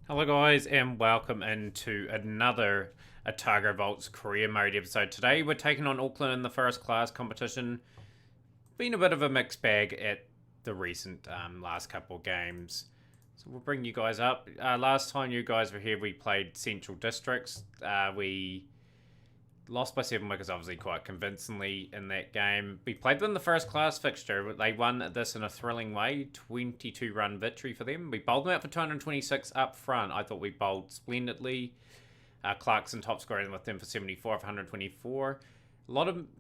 Hello guys and welcome into another Otago Volts career mode episode. Today we're taking on Auckland in the first class competition. Been a bit of a mixed bag at the recent last couple of games. So we'll bring you guys up. Last time you guys were here we played Central Districts. We lost by 7 wickets obviously quite convincingly in that game. We played them in the first class fixture. They won this in a thrilling way. 22 run victory for them. We bowled them out for 226 up front. I thought we bowled splendidly. Clarkson top scoring with them for 74 of 124.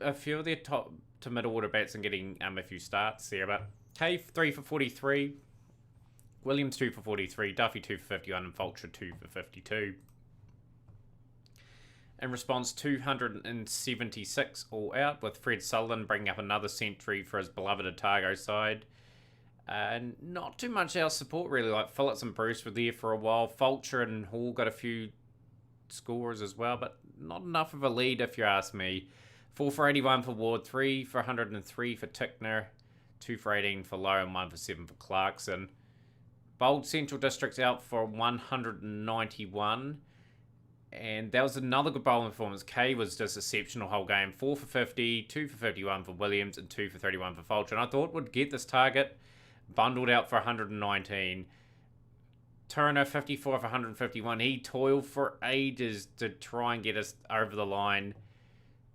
A few of their top to middle order bats and getting a few starts there. But K 3 for 43. Williams 2 for 43. Duffy 2 for 51 and Fulcher 2 for 52. In response, 276 all out, with Fred Sutherland bringing up another century for his beloved Otago side. And not too much else support, really. Like Phillips and Bruce were there for a while. Fulcher and Hall got a few scores as well, but not enough of a lead, if you ask me. 4 for 81 for Ward, 3 for 103 for Tickner, 2 for 18 for Lowe, and 1 for 7 for Clarkson. Bold Central Districts out for 191. And that was another good bowling performance. Kay was just exceptional whole game. 4 for 50, 2 for 51 for Williams, and 2 for 31 for Fulcher. And I thought would get this target. Bundled out for 119. Turner, 54 for 151. He toiled for ages to try and get us over the line.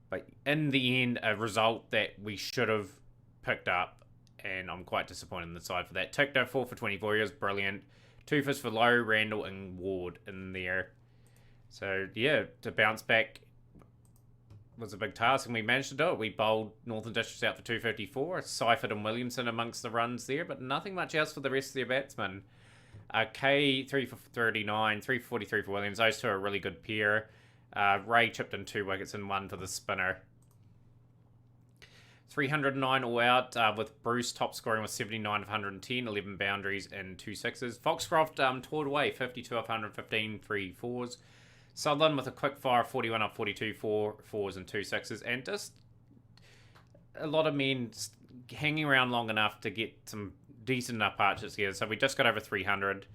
But in the end, a result that we should have picked up. And I'm quite disappointed in the side for that. Tickner, 4 for 24. He was brilliant. 2 fists for Lowe, Randall, and Ward in there. So, yeah, to bounce back was a big task, and we managed to do it. We bowled Northern Districts out for 254, Seifert and Williamson amongst the runs there, but nothing much else for the rest of their batsmen. K, 3 for 39, 3 for 43 for Williams. Those two are a really good pair. Ray chipped in 2 wickets and 1 for the spinner. 309 all out, with Bruce top scoring with 79 of 110, 11 boundaries and 2 sixes. Foxcroft toiled away, 52 of 115, 3 fours. Sutherland with a quick fire, 41 up 42, 4 fours and 2 sixes, and just a lot of men hanging around long enough to get some decent enough partnerships together. So we just got over 300.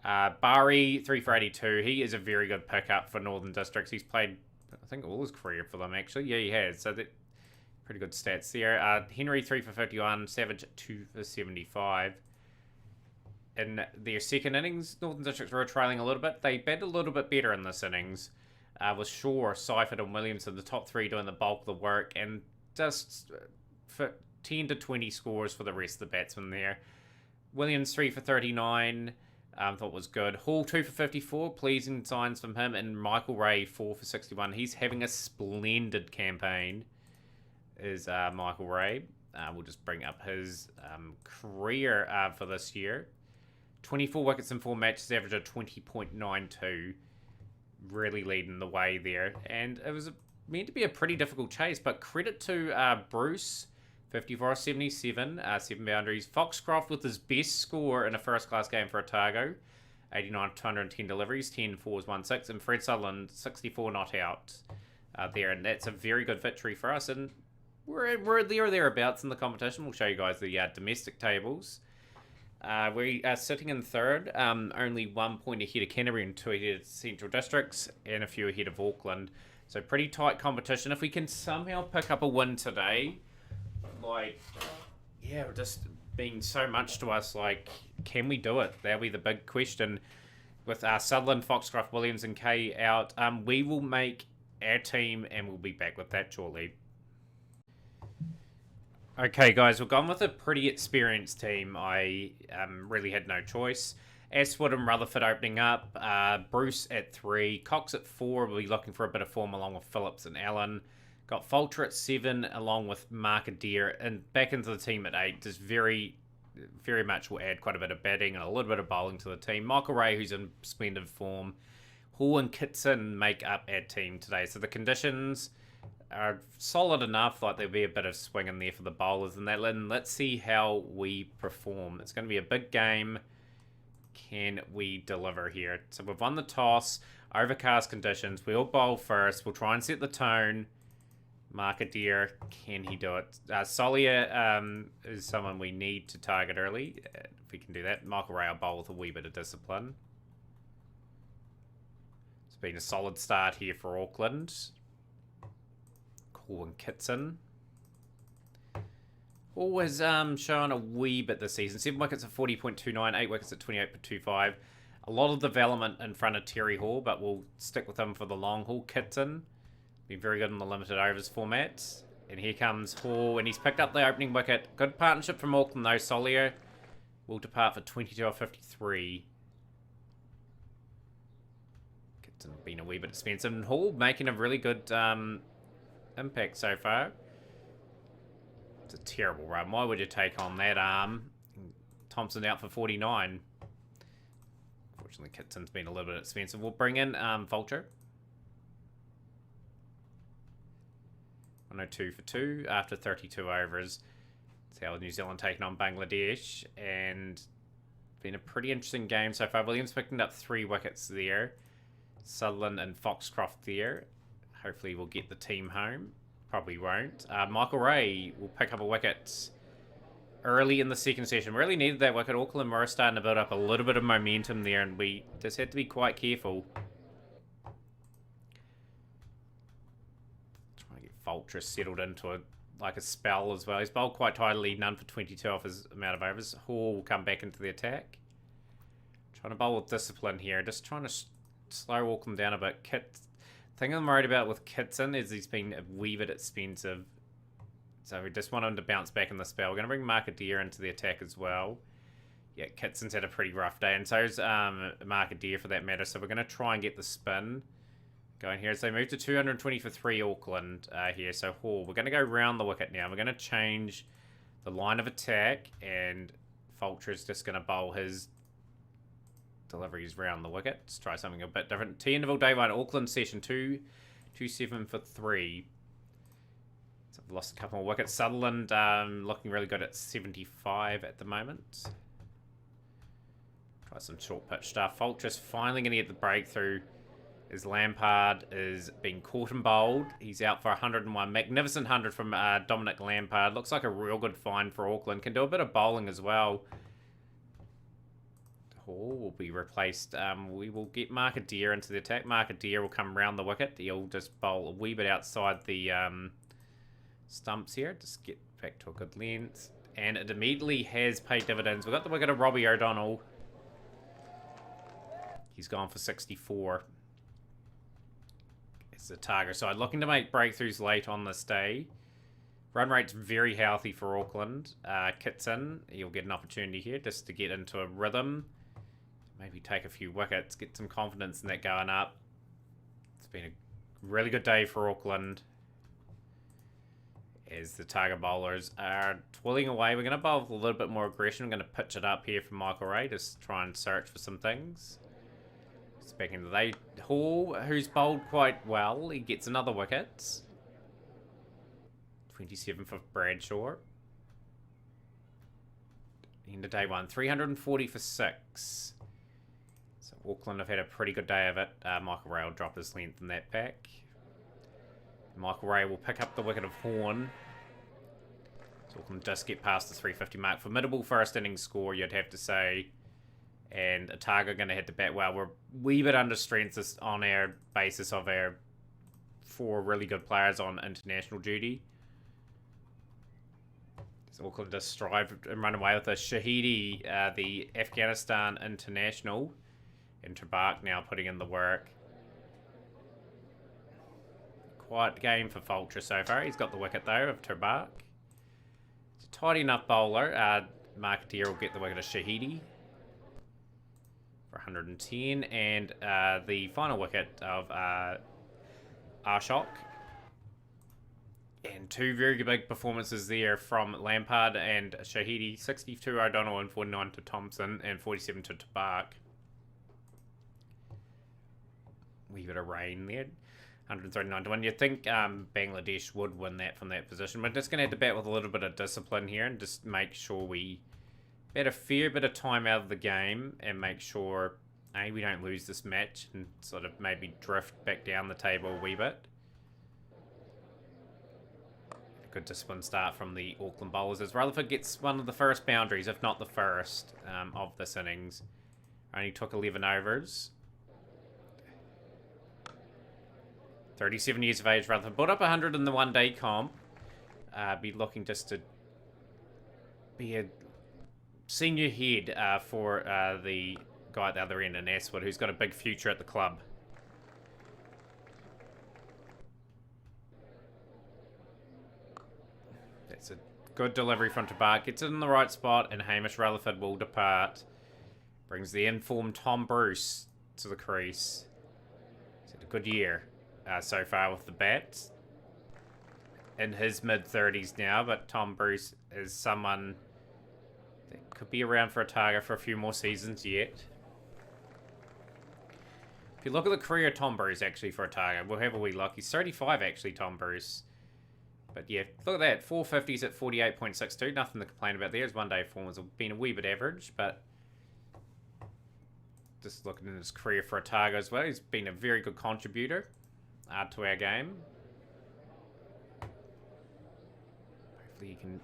Bari, 3 for 82. He is a very good pickup for Northern Districts. He's played, I think, all his career for them, actually. Yeah, he has. So that pretty good stats there. Henry, 3 for 51. Savage, 2 for 75. In their second innings, Northern Districts were trailing a little bit. They batted a little bit better in this innings, with Shaw, Seifert and Williamson, the top 3 doing the bulk of the work, and just for 10 to 20 scores for the rest of the batsmen there. Williams 3 for 39, thought was good. Hall 2 for 54, pleasing signs from him, and Michael Ray 4 for 61. He's having a splendid campaign, is Michael Ray. We'll just bring up his career for this year. 24 wickets in 4 matches, average of 20.92. Really leading the way there. And it was meant to be a pretty difficult chase, but credit to Bruce, 54 77, 7 boundaries. Foxcroft with his best score in a first class game for Otago, 89 of 210 deliveries, 10 fours, 1 6. And Fred Sutherland, 64 not out there. And that's a very good victory for us. And we're there or thereabouts in the competition. We'll show you guys the domestic tables. We are sitting in third, only 1 point ahead of Canterbury and 2 ahead of Central Districts and a few ahead of Auckland. So pretty tight competition. If we can somehow pick up a win today, just being so much to us, can we do it? That'll be the big question. With Sutherland, Foxcroft, Williams and Kay out, we will make our team and we'll be back with that shortly. Okay, guys, we've gone with a pretty experienced team. I really had no choice. Aswood and Rutherford opening up. Bruce at 3. Cox at 4. We'll be looking for a bit of form along with Phillips and Allen. Got Fulcher at 7 along with Mark Adair. And back into the team at 8. Just very, very much will add quite a bit of batting and a little bit of bowling to the team. Michael Ray, who's in splendid form. Hall and Kitson make up our team today. So the conditions are solid enough, there'll be a bit of swing in there for the bowlers and that. And let's see how we perform. It's going to be a big game. Can we deliver here? So we've won the toss, overcast conditions. We'll bowl first. We'll try and set the tone. Mark Adair, can he do it? Solia is someone we need to target early. If we can do that. Michael Ray will bowl with a wee bit of discipline. It's been a solid start here for Auckland. Corwin Kitson. Always shown a wee bit this season. 7 wickets at 40.29, 8 wickets at 28.25. A lot of development in front of Terry Hall, but we'll stick with him for the long haul. Kitson, been very good in the limited overs format. And here comes Hall, and he's picked up the opening wicket. Good partnership from Auckland, though. Solio will depart for 22 of 53. Kitson been a wee bit expensive. And Hall making a really good impact so far. It's a terrible run. Why would you take on that arm? Thompson out for 49. Unfortunately, Kitson's been a little bit expensive. We'll bring in Vulture. 102 for 2 after 32 overs. That's how New Zealand taking on Bangladesh. And been a pretty interesting game so far. Williams picking up 3 wickets there. Sutherland and Foxcroft there. Hopefully we'll get the team home. Probably won't. Michael Ray will pick up a wicket early in the second session. Really needed that wicket. Auckland were starting to build up a little bit of momentum there, and we just had to be quite careful. Trying to get Vulture settled into a spell as well. He's bowled quite tidily, none for 22 off his amount of overs. Hall will come back into the attack. Trying to bowl with discipline here. Just trying to slow Auckland down a bit. The thing I'm worried about with Kitson is he's been a wee bit expensive. So we just want him to bounce back in the spell. We're going to bring Markadeer into the attack as well. Yeah, Kitson's had a pretty rough day. And so's Markadeer for that matter. So we're going to try and get the spin going here. So they move to 220 for 3 Auckland here. So Hall, we're going to go round the wicket now. We're going to change the line of attack. And Vulture is just going to bowl his deliveries round the wicket. Let's try something a bit different. T-interval day 1, Auckland session 2, 2-7 for 3. So I've lost a couple more wickets. Sutherland looking really good at 75 at the moment. Try some short pitch stuff. Vulture's finally going to get the breakthrough as Lampard is being caught and bowled. He's out for 101. Magnificent 100 from Dominic Lampard. Looks like a real good find for Auckland. Can do a bit of bowling as well. Hall will be replaced. We will get Markadeer into the attack. Markadeer will come round the wicket. He'll just bowl a wee bit outside the stumps here. Just get back to a good length. And it immediately has paid dividends. We've got the wicket of Robbie O'Donnell. He's gone for 64. It's the Otago side looking to make breakthroughs late on this day. Run rate's very healthy for Auckland. Kitson, he'll get an opportunity here just to get into a rhythm. Maybe take a few wickets, get some confidence in that going up. It's been a really good day for Auckland. As the Otago bowlers are twirling away. We're going to bowl with a little bit more aggression. I'm going to pitch it up here for Michael Ray. Just try and search for some things. It's back into the day. Hall, who's bowled quite well. He gets another wicket. 27 for Bradshaw. End of day 1. 340 for 6. So Auckland have had a pretty good day of it. Michael Ray will drop his length in that pack. Michael Ray will pick up the wicket of Horn. So Auckland just get past the 350 mark. Formidable first innings score, you'd have to say. And Otago are going to hit the bat well. We're a wee bit under strength on our basis of our 4 really good players on international duty. So Auckland just strive and run away with a Shahidi, the Afghanistan international. And Trebak now putting in the work. Quiet game for Vulture so far. He's got the wicket though of Trebak. It's a tidy enough bowler. Markadeer will get the wicket of Shahidi for 110. And the final wicket of Ashok. And 2 very big performances there from Lampard and Shahidi. 62 O'Donnell and 49 to Thompson and 47 to Trebak. Wee bit of rain there. 139 to 1. You'd think Bangladesh would win that from that position. We're just going to have to bat with a little bit of discipline here and just make sure we bat a fair bit of time out of the game and make sure we don't lose this match and sort of maybe drift back down the table a wee bit. A good discipline start from the Auckland bowlers as Rutherford gets one of the first boundaries, if not the first, of this innings. Only took 11 overs. 37 years of age, rather. Put up 100 in the one-day comp. Be looking just to be a senior head for the guy at the other end in Aswood, who's got a big future at the club. That's a good delivery from Tabark. Gets it in the right spot, and Hamish Rutherford will depart. Brings the informed Tom Bruce to the crease. He's had a good year so far with the bats. In his mid-30s now, but Tom Bruce is someone that could be around for Otago for a few more seasons yet. If you look at the career of Tom Bruce, actually, for Otago, we'll have a wee look. He's 35, actually, Tom Bruce. But yeah, look at that. 450s at 48.62. Nothing to complain about there. His one-day form has been a wee bit average, but just looking at his career for Otago as well, he's been a very good contributor to our game. Hopefully he can...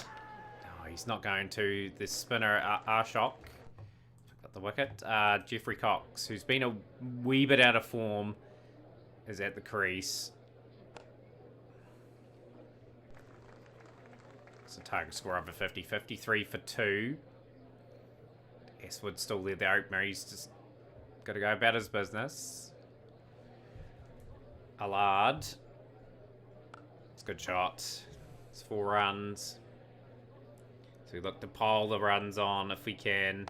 Oh, he's not going to. The spinner, Arshok, got the wicket. Jeffrey Cox, who's been a wee bit out of form, is at the crease. It's a target score over 50. 53 for 2. Aswood still there, the opener. He's just got to go about his business. Allard. It's a good shot. It's 4 runs. So we look to pile the runs on if we can.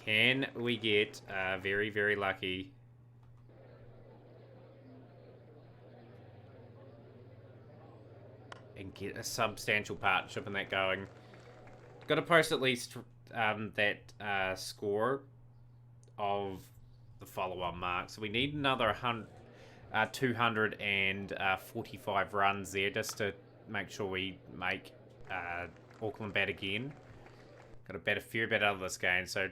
Can we get very, very lucky? And get a substantial partnership in that going. Got to post at least that score of the follow-on mark. So we need another 245 runs there just to make sure we make Auckland bat again. Got to bat a fair bit out of this game. So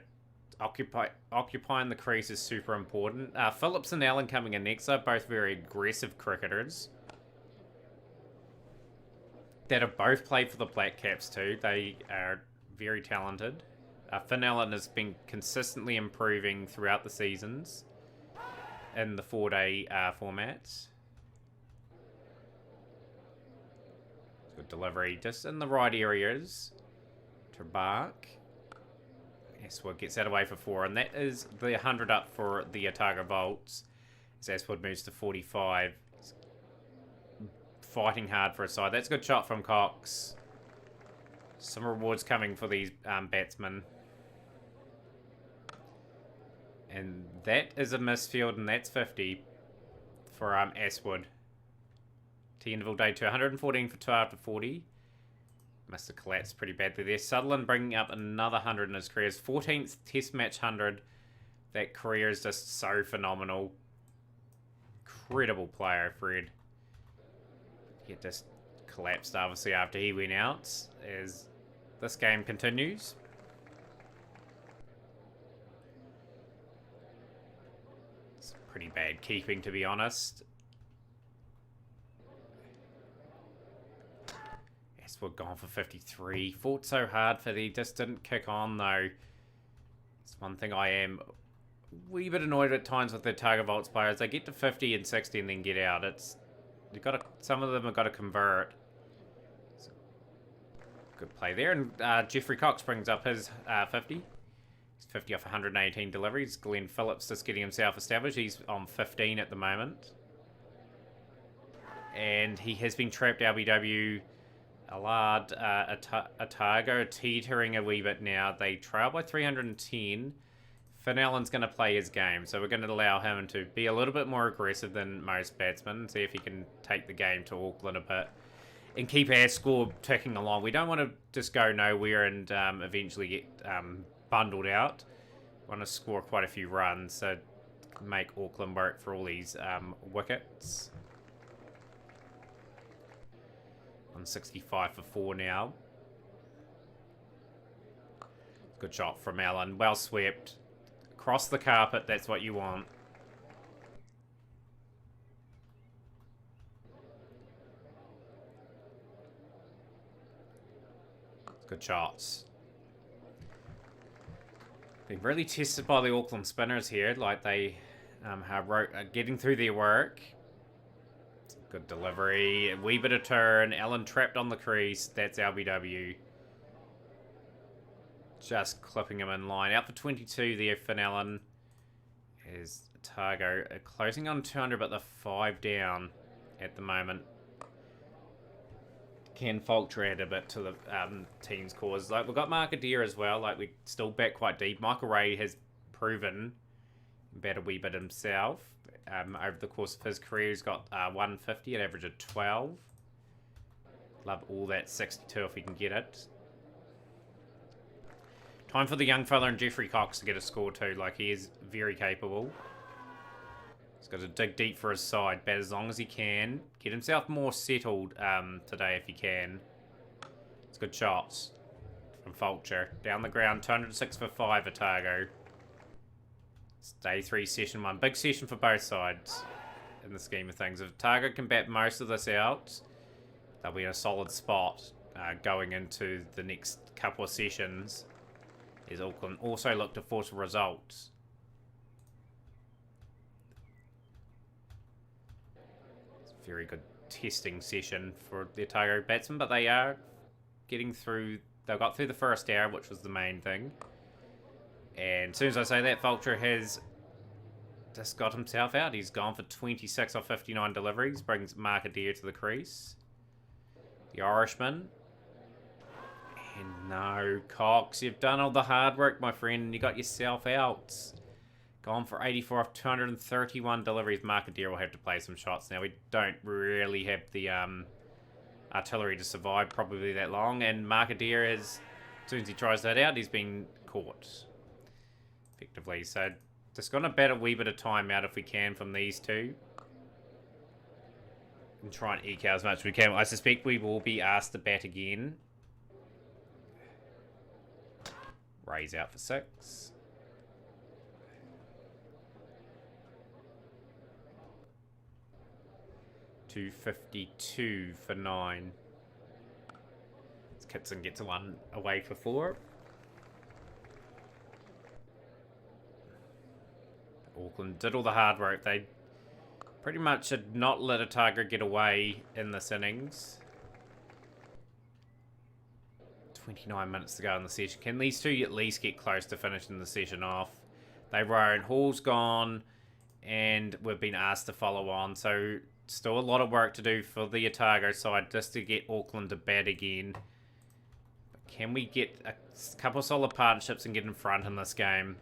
occupying the crease is super important. Phillips and Allen coming in next are both very aggressive cricketers that have both played for the Black Caps too. They are very talented. Finn Allen has been consistently improving throughout the seasons in the 4-day formats. Good delivery, just in the right areas. Tabark. Aswood gets that away for 4, and that is the 100 up for the Otago Volts. As Aswood moves to 45. He's fighting hard for a side. That's a good shot from Cox. Some rewards coming for these batsmen. And that is a misfield, and that's 50 for Aswood. T-interval day 2, 114 for 2 after 40. Must have collapsed pretty badly there. Sutherland bringing up another 100 in his career. His 14th Test match 100. That career is just so phenomenal. Incredible player, Fred. He just collapsed, obviously, after he went out. As this game continues. It's pretty bad keeping, to be honest. Aswood gone for 53. Fought so hard for the... Just didn't kick on, though. It's one thing I am a wee bit annoyed at times with the Otago Volts players. They get to 50 and 60 and then get out. It's... You've got to, some of them have got to convert. So, good play there. And Jeffrey Cox brings up his 50. He's 50 off 118 deliveries. Glenn Phillips just getting himself established. He's on 15 at the moment. And he has been trapped LBW. Allard, Otago teetering a wee bit now. They trail by 310. Finn Allen's going to play his game, so we're going to allow him to be a little bit more aggressive than most batsmen, see if he can take the game to Auckland a bit and keep our score ticking along. We don't want to just go nowhere and eventually get bundled out. We want to score quite a few runs, so make Auckland work for all these wickets. 165 for 4 now. Good shot from Allen, well swept. Across the carpet, that's what you want. Good shots. Been really tested by the Auckland spinners here. Like, they Getting through their work. Good delivery. A wee bit of turn. Allen trapped on the crease. That's LBW. Just clipping him in line. Out for 22 there, Finn Allen. Is Otago closing on 200, but the 5 down at the moment. Can Fulcher add a bit to the team's cause? Like, we've got Markadeer as well. Like, we still back quite deep. Michael Ray has proven bet a wee bit himself. Over the course of his career, he's got 150, an average of 12. Love all that 62 if we can get it. Time for the young fella and Jeffrey Cox to get a score too. Like, he is very capable. He's got to dig deep for his side, bat as long as he can. Get himself more settled today if he can. It's good shots from Fulcher. Down the ground, 206 for 5, Otago. It's day 3, session 1. Big session for both sides in the scheme of things. If Otago can bat most of this out, they'll be in a solid spot going into the next couple of sessions. As Auckland also look to force a result. It's a very good testing session for the Otago batsmen, but they are getting through. They got through the first hour, which was the main thing. And as soon as I say that, Fulcher has just got himself out. He's gone for 26 off 59 deliveries, brings Markadeer to the crease. The Irishman. And no, Cox, you've done all the hard work, my friend, and you got yourself out. Gone for 84 off 231 deliveries. Markadeer will have to play some shots. Now, we don't really have the artillery to survive probably that long, and Markadeer is, as soon as he tries that out, he's been caught effectively. So just going to bet a wee bit of time out if we can from these two. And try and eke out as much as we can. I suspect we will be asked to bat again. Ray's out for 6. $252 for 9. Kitson gets 1 away for 4. Auckland did all the hard work. They pretty much had not let Otago get away in this innings. 29 minutes to go in the session. Can these two at least get close to finishing the session off? They won't. Hall's gone, and we've been asked to follow on. So still a lot of work to do for the Otago side just to get Auckland to bat again. But can we get a couple of solid partnerships and get in front in this game?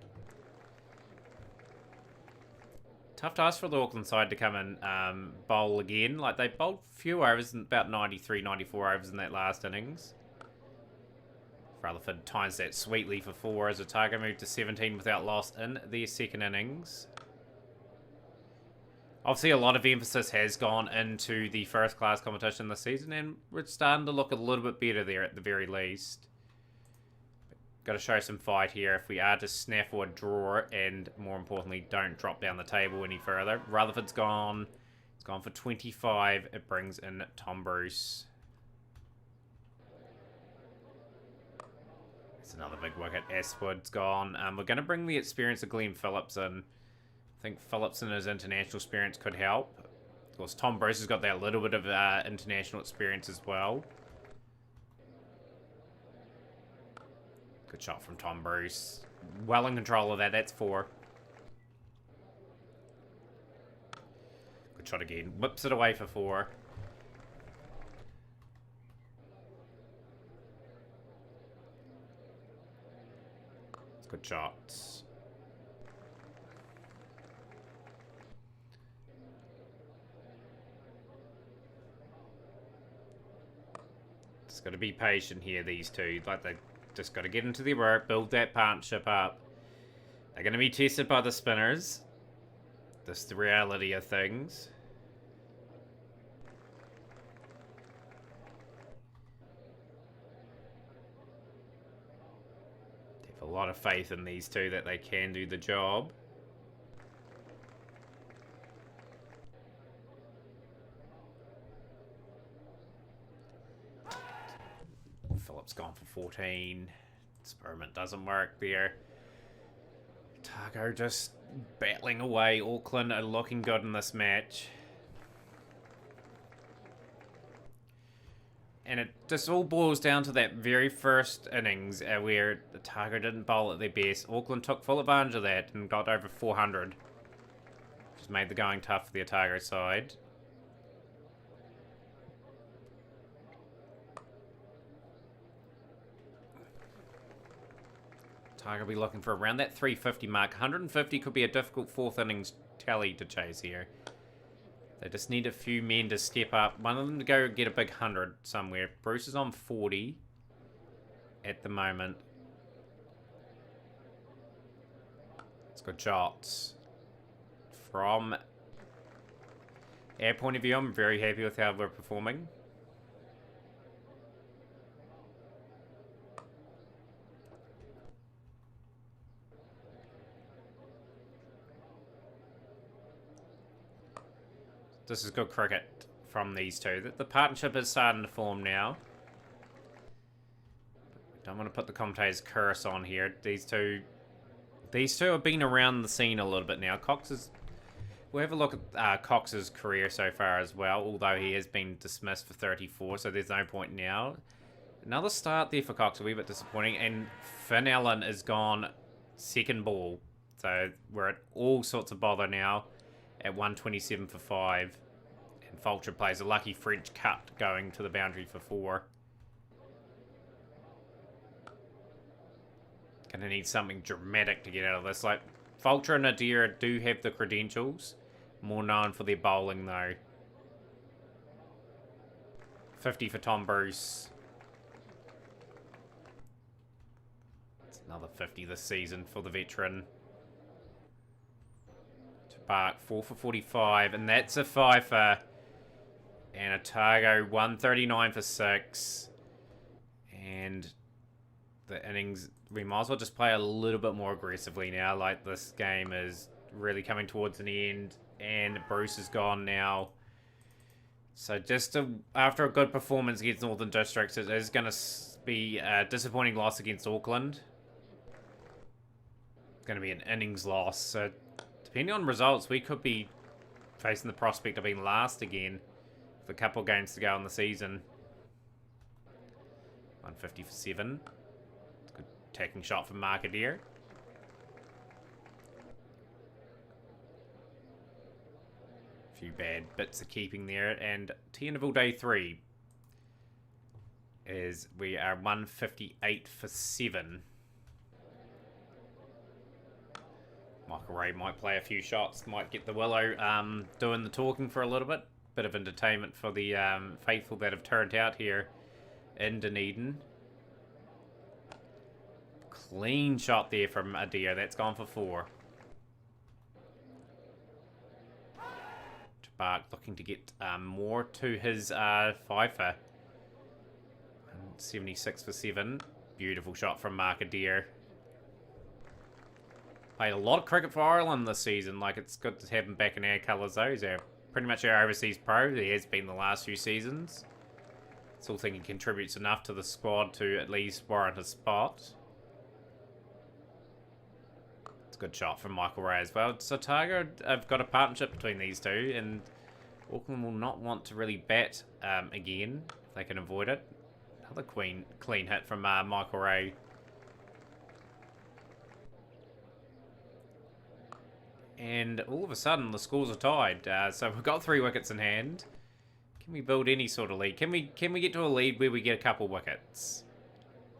Tough to ask for the Auckland side to come and bowl again. Like, they bowled a few overs, about 93, 94 overs in that last innings. Rutherford times that sweetly for 4 as Otago moved to 17 without loss in their second innings. Obviously, a lot of emphasis has gone into the first class competition this season, and we're starting to look a little bit better there at the very least. Got to show some fight here if we are to snaffle a draw, and more importantly, don't drop down the table any further. Rutherford's gone. It's gone for 25. It brings in Tom Bruce. Another big wicket. Ashwood's gone. We're going to bring the experience of Glenn Phillips in. I think Phillips and his international experience could help. Of course, Tom Bruce has got that little bit of international experience as well. Good shot from Tom Bruce. Well in control of that. That's 4. Good shot again. Whips it away for 4. Good shots. Just got to be patient here, these two. Like, they just got to get into their work, build that partnership up. They're going to be tested by the spinners. That's the reality of things. A lot of faith in these two that they can do the job. Phillips gone for 14. Experiment doesn't work there. Otago just battling away. Auckland are looking good in this match. And it just all boils down to that very first innings where Otago didn't bowl at their best. Auckland took full advantage of that and got over 400. Just made the going tough for the Otago side. Otago will be looking for around that 350 mark. 150 could be a difficult fourth innings tally to chase here. They just need a few men to step up. One of them to go get a big 100 somewhere. Bruce is on 40 at the moment. It's good shots. From our point of view, I'm very happy with how we're performing. This is good cricket from these two. The partnership is starting to form now. Don't want to put the commentator's curse on here. These two have been around the scene a little bit now. We'll have a look at Cox's career so far as well, although he has been dismissed for 34, so there's no point now. Another start there for Cox, a wee bit disappointing, and Finn Allen is gone second ball. So we're at all sorts of bother now at 127 for 5. And Fulcher plays a lucky French cut going to the boundary for 4. Gonna need something dramatic to get out of this. Like, Fulcher and Adira do have the credentials. More known for their bowling, though. 50 for Tom Bruce. It's another 50 this season for the veteran. Bark, 4 for 45, and that's a 5-fer. And Otago, 139 for 6. And the innings, we might as well just play a little bit more aggressively now. Like, this game is really coming towards an end, and Bruce is gone now. So just after a good performance against Northern Districts, it is going to be a disappointing loss against Auckland. It's going to be an innings loss, so depending on results, we could be facing the prospect of being last again with a couple of games to go in the season. 150 for 7. Good taking shot from Markadeer. A few bad bits of keeping there. And Tierneville Day 3 is we are 158 for 7. Michael Ray might play a few shots, might get the Willow doing the talking for a little bit. Bit of entertainment for the faithful that have turned out here in Dunedin. Clean shot there from Adio. That's gone for 4. Bark looking to get more to his 5-fer. 76 for 7. Beautiful shot from Mark Adair. Played a lot of cricket for Ireland this season. Like, it's good to have him back in our colours, though. He's pretty much our overseas pro. He has been the last few seasons. Still think he contributes enough to the squad to at least warrant a spot. It's a good shot from Michael Ray as well. So Otago have got a partnership between these two, and Auckland will not want to really bat again if they can avoid it. Another clean hit from Michael Ray. And all of a sudden, the scores are tied. So we've got 3 wickets in hand. Can we build any sort of lead? Can we get to a lead where we get a couple wickets?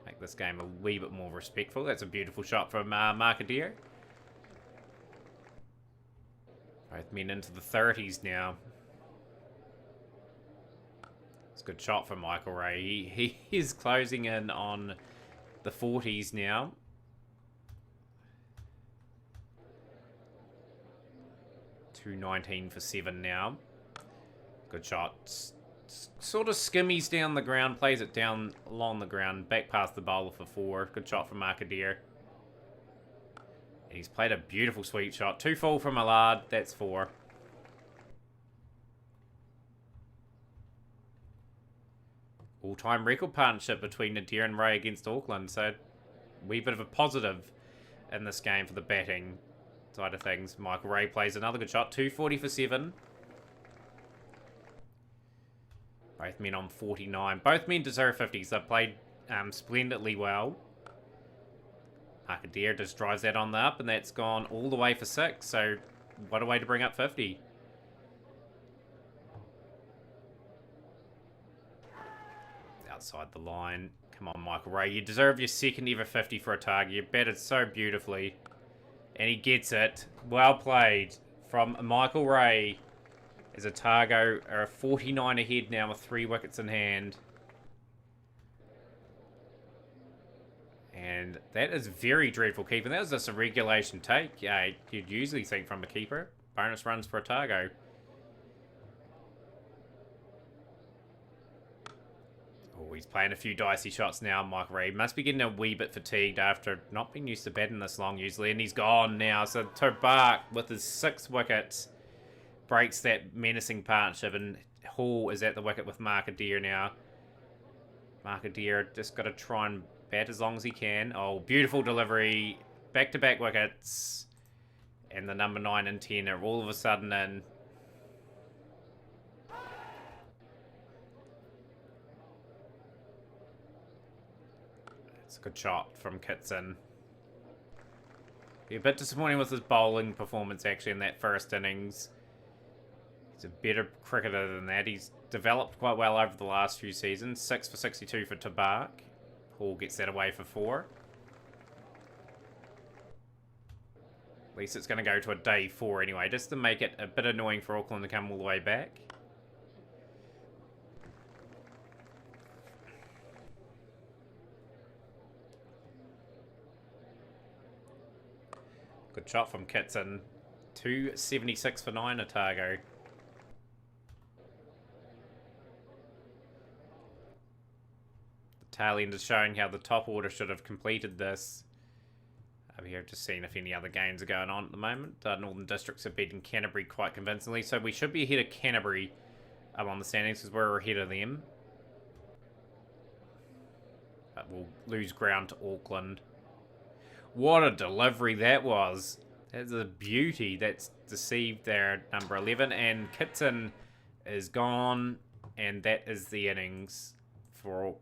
Make this game a wee bit more respectful. That's a beautiful shot from Mark Adair. Both men into the 30s now. It's a good shot from Michael Ray. He is closing in on the 40s now. .219 for 7 now. Good shot. Sort of skimmies down the ground, plays it down along the ground, back past the bowler for 4. Good shot from Mark Adair. And he's played a beautiful sweep shot. 2 full from Allard, that's 4. All-time record partnership between Adair and Ray against Auckland, so a wee bit of a positive in this game for the batting. side of things. Michael Ray plays another good shot. 240 for 7. Both men on 49. Both men deserve 50s. They played splendidly well. Arcadia just drives that on the up, and that's gone all the way for 6. So, what a way to bring up 50. Outside the line. Come on, Michael Ray. You deserve your second ever 50 for Otago. You batted so beautifully. And he gets it. Well played from Michael Ray. As Otago are 49 ahead now with 3 wickets in hand. And that is very dreadful keeping. That was just a regulation take. Yeah, you'd usually think from a keeper. Bonus runs for Otago. Oh, he's playing a few dicey shots now, Michael Ray. Must be getting a wee bit fatigued after not being used to batting this long usually. And he's gone now. So Tobark with his 6 wickets breaks that menacing partnership, and Hall is at the wicket with Markadeer now. Markadeer just got to try and bat as long as he can. Oh, beautiful delivery. Back-to-back wickets. And the number 9 and 10 are all of a sudden in. It's a good shot from Kitson. Be a bit disappointing with his bowling performance actually in that first innings. He's a better cricketer than that. He's developed quite well over the last few seasons. 6 for 62 for Tobark. Hall gets that away for 4. At least it's going to go to a day 4 anyway, just to make it a bit annoying for Auckland to come all the way back. Good shot from Kitson. 276 for 9, Otago. Tail end is showing how the top order should have completed this. Over here, just seeing if any other games are going on at the moment. Northern Districts have beaten Canterbury quite convincingly, so we should be ahead of Canterbury on the standings because we're ahead of them. But we'll lose ground to Auckland. What a delivery that was. That's a beauty. That's deceived there, number 11. And Kitson is gone, and that is the innings for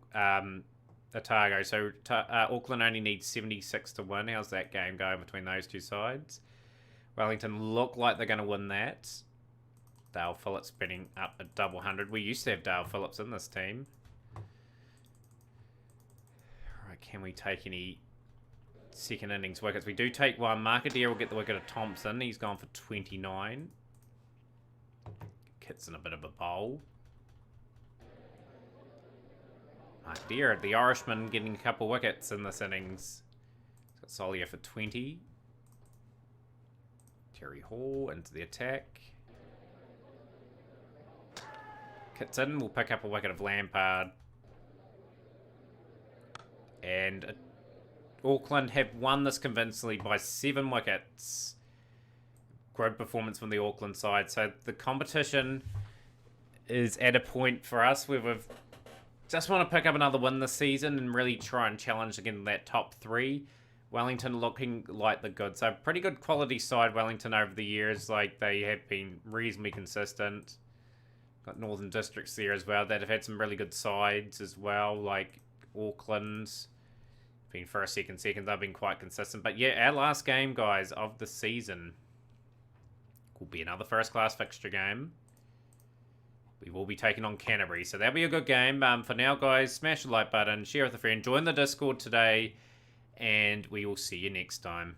Otago. So Auckland only needs 76 to win. How's that game going between those two sides? Wellington look like they're going to win that. Dale Phillips spinning up a double 100. We used to have Dale Phillips in this team. Alright, can we take any second innings wickets? We do take one. Markadeer will get the wicket of Thompson. He's gone for 29. Kitson a bit of a bowl. Markadeer, the Irishman, getting a couple wickets in this innings. He's got Solia for 20. Terry Hall into the attack. Kitson will pick up a wicket of Lampard. And Auckland have won this convincingly by 7 wickets. Great performance from the Auckland side. So the competition is at a point for us where we've just want to pick up another win this season and really try and challenge again that top 3. Wellington looking like the good. So pretty good quality side, Wellington, over the years. Like, they have been reasonably consistent. Got Northern Districts there as well that have had some really good sides as well. Like Auckland's been first, second. They've been quite consistent. But yeah, our last game, guys, of the season will be another first-class fixture game. We will be taking on Canterbury, so that'll be a good game. For now, guys, smash the like button, share with a friend, join the Discord today, and we will see you next time.